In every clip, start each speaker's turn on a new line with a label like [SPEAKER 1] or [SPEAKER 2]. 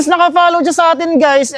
[SPEAKER 1] Naka-follow siya sa atin guys,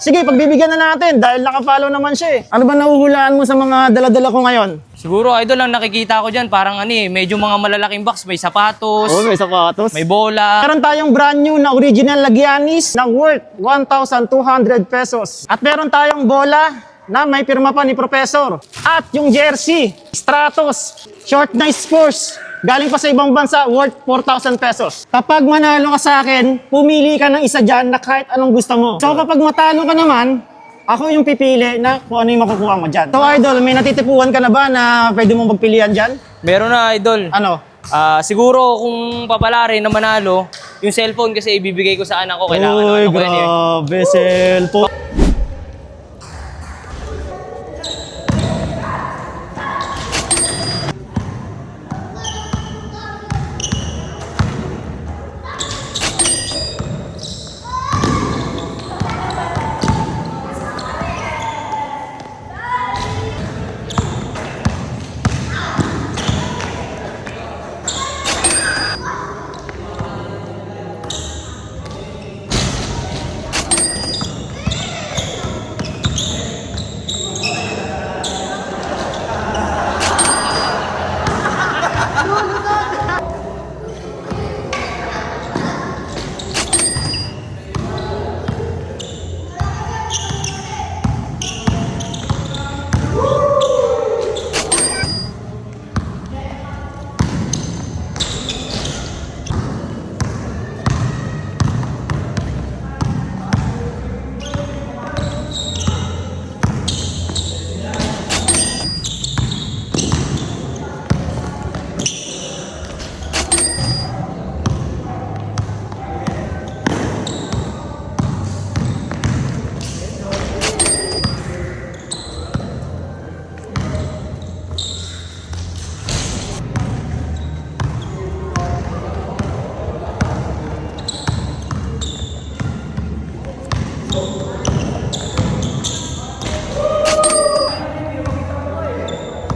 [SPEAKER 1] sige, pagbibigyan na natin dahil naka-follow naman siya eh. Ano ba nahuhulaan mo sa mga dala-dala ko ngayon?
[SPEAKER 2] Siguro, idol, ang nakikita ko dyan, parang medyo mga malalaking box. May sapatos,
[SPEAKER 1] May sapatos.
[SPEAKER 2] may bola.
[SPEAKER 1] Meron tayong brand new na original Lagianis na worth 1,200 pesos. At meron tayong bola na may pirma pa ni Professor. At yung jersey, Stratos, short nice Force. Galing pa sa ibang bansa, worth 4,000 pesos. Kapag manalo ka sa akin, pumili ka ng isa dyan na kahit anong gusto mo. So kapag matalo ka naman, ako yung pipili na kung ano yung makukuha mo dyan. So idol, may natitipuan ka na ba na pwede mong magpilian dyan?
[SPEAKER 2] Meron na, idol.
[SPEAKER 1] Ano?
[SPEAKER 2] Siguro, kung papalari na manalo, yung cellphone kasi ibibigay ko sa anak ko. Kailangan
[SPEAKER 1] Uy,
[SPEAKER 2] ano ko yun eh.
[SPEAKER 1] grabe, cellphone.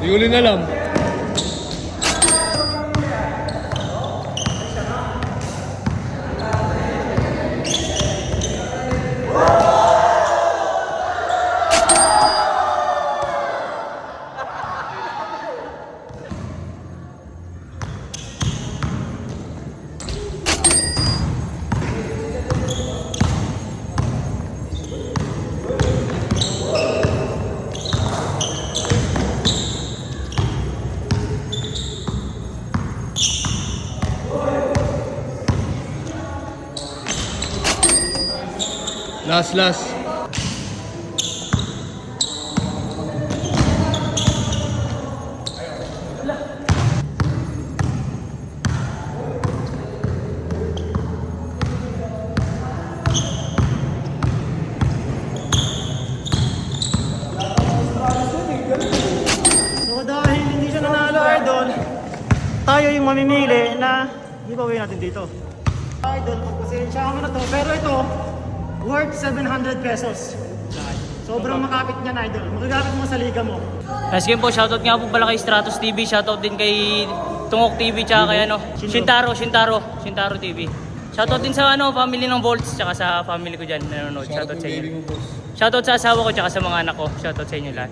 [SPEAKER 3] Di uli na lang. Last.
[SPEAKER 1] So dahil hindi siya nanalo, idol, tayo yung mamimili na giveaway natin dito. Idol, pagpasensya mo na to, pero ito, worth 700 pesos. Sobrang makapit niyan, idol. Magagamit mo sa liga mo.
[SPEAKER 2] Last game po, shoutout nga po pala kay Stratos TV. Shoutout din kay Tungok TV, tsaka kay Shintaro TV. Shoutout din sa family ng Volts, tsaka sa family ko dyan nanonood. Shoutout sa inyo. Shoutout sa asawa ko, tsaka sa mga anak ko. Shoutout sa inyo lahat.